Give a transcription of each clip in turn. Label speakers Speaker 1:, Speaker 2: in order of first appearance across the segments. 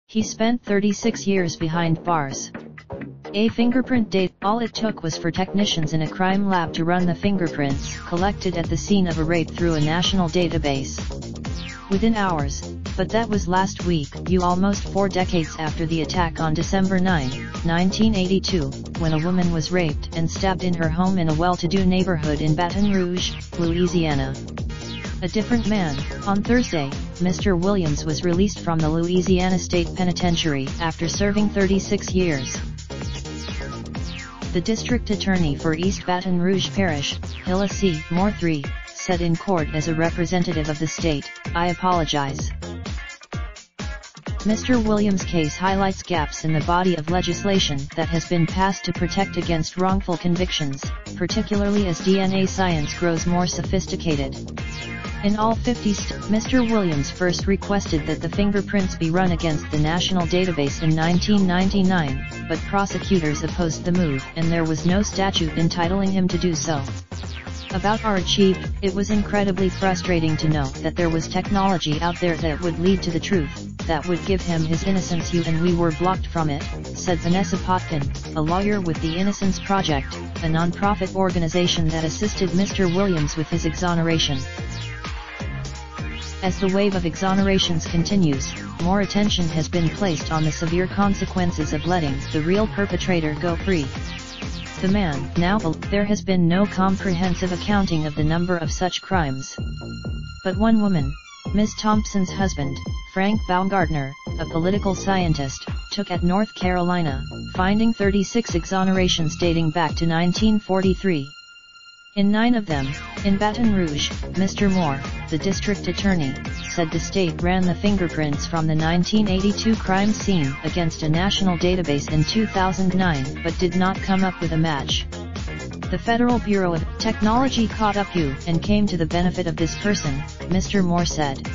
Speaker 1: He spent 36 years behind bars. A fingerprint date. All it took was for technicians in a crime lab to run the fingerprints collected at the scene of a rape through a national database. Within hours, but that was last week, almost 4 decades after the attack on December 9, 1982, when a woman was raped and stabbed in her home in a well-to-do neighborhood in Baton Rouge, Louisiana. A different man. On Thursday, Mr. Williams was released from the Louisiana State Penitentiary after serving 36 years. The district attorney for East Baton Rouge Parish, Hilla C. Moore III, said in court as a representative of the state, "I apologize." Mr. Williams' case highlights gaps in the body of legislation that has been passed to protect against wrongful convictions, particularly as DNA science grows more sophisticated. In all 50 states, Mr. Williams first requested that the fingerprints be run against the national database in 1999, but prosecutors opposed the move and there was no statute entitling him to do so. About our chief, it was incredibly frustrating to know that there was technology out there that would lead to the truth, that would give him his innocence and we were blocked from it, said Vanessa Potkin, a lawyer with the Innocence Project, a non-profit organization that assisted Mr. Williams with his exoneration. As the wave of exonerations continues, more attention has been placed on the severe consequences of letting the real perpetrator go free. The man, now, there has been no comprehensive accounting of the number of such crimes. But one woman, Ms. Thompson's husband, Frank Baumgartner, a political scientist, took at North Carolina, finding 36 exonerations dating back to 1943. In 9 of them, in Baton Rouge, Mr. Moore, the district attorney, said the state ran the fingerprints from the 1982 crime scene against a national database in 2009 but did not come up with a match. The Federal Bureau of Technology caught up and came to the benefit of this person, Mr. Moore said.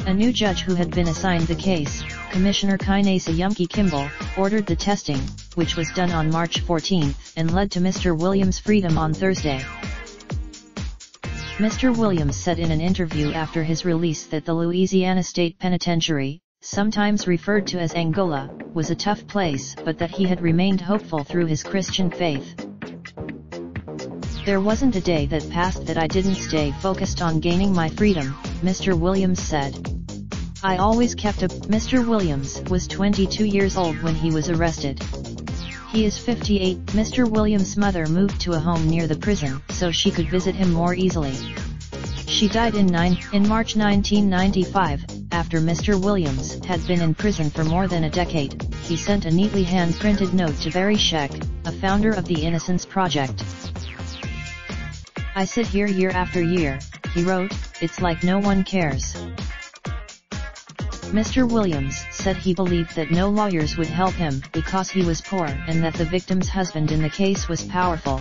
Speaker 1: A new judge who had been assigned the case, Commissioner Kainasa Yumke Kimball, ordered the testing, which was done on March 14, and led to Mr. Williams' freedom on Thursday. Mr. Williams said in an interview after his release that the Louisiana State Penitentiary, sometimes referred to as Angola, was a tough place but that he had remained hopeful through his Christian faith. "There wasn't a day that passed that I didn't stay focused on gaining my freedom," Mr. Williams said. "I always kept up." Mr. Williams was 22 years old when he was arrested. He is 58. Mr. Williams' mother moved to a home near the prison so she could visit him more easily. She died in March 1995, after Mr. Williams had been in prison for more than a decade. He sent a neatly hand-printed note to Barry Scheck, a founder of the Innocence Project. "I sit here year after year," he wrote, "it's like no one cares." Mr. Williams said he believed that no lawyers would help him because he was poor and that the victim's husband in the case was powerful.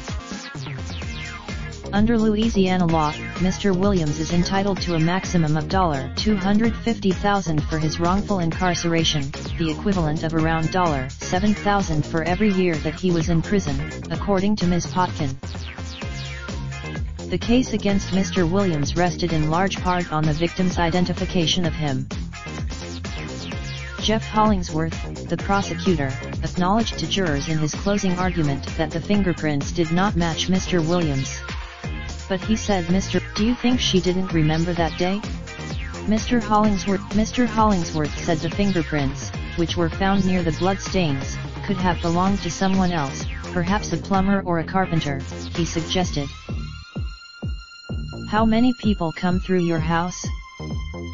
Speaker 1: Under Louisiana law, Mr. Williams is entitled to a maximum of $250,000 for his wrongful incarceration, the equivalent of around $7,000 for every year that he was in prison, according to Ms. Potkin. The case against Mr. Williams rested in large part on the victim's identification of him. Jeff Hollingsworth, the prosecutor, acknowledged to jurors in his closing argument that the fingerprints did not match Mr. Williams. But he said, "Do you think she didn't remember that day?" Mr. Hollingsworth said the fingerprints, which were found near the blood stains, could have belonged to someone else, perhaps a plumber or a carpenter, he suggested. "How many people come through your house?"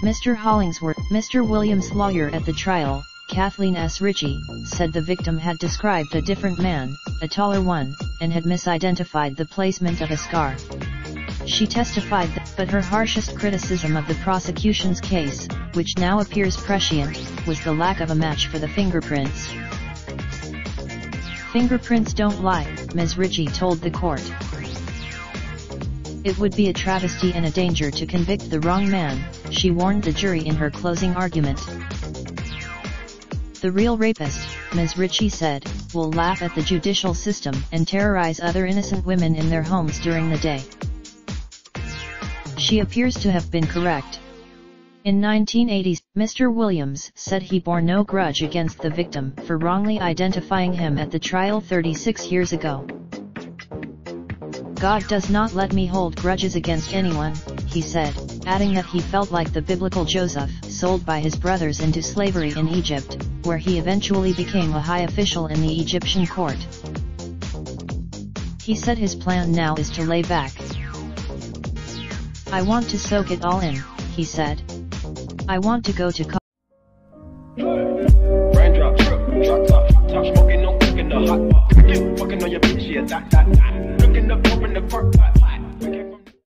Speaker 1: Mr. Williams' lawyer at the trial, Kathleen S. Ritchie, said the victim had described a different man, a taller one, and had misidentified the placement of a scar. She testified but her harshest criticism of the prosecution's case, which now appears prescient, was the lack of a match for the fingerprints. "Fingerprints don't lie," Ms. Ritchie told the court. "It would be a travesty and a danger to convict the wrong man," she warned the jury in her closing argument. "The real rapist," Ms. Ritchie said, will laugh at the judicial system and terrorize other innocent women in their homes during the day. She appears to have been correct. In 1980s, Mr. Williams said he bore no grudge against the victim for wrongly identifying him at the trial 36 years ago. "God does not let me hold grudges against anyone," he said, adding that he felt like the biblical Joseph, sold by his brothers into slavery in Egypt, where he eventually became a high official in the Egyptian court. He said his plan now is to lay back. "I want to soak it all in," he said. "I want to go to
Speaker 2: Raindrop, drop top, top smoking, no cooking the hot pot. Fucking on your bitch, yeah, that. Looking up, open the park, pot.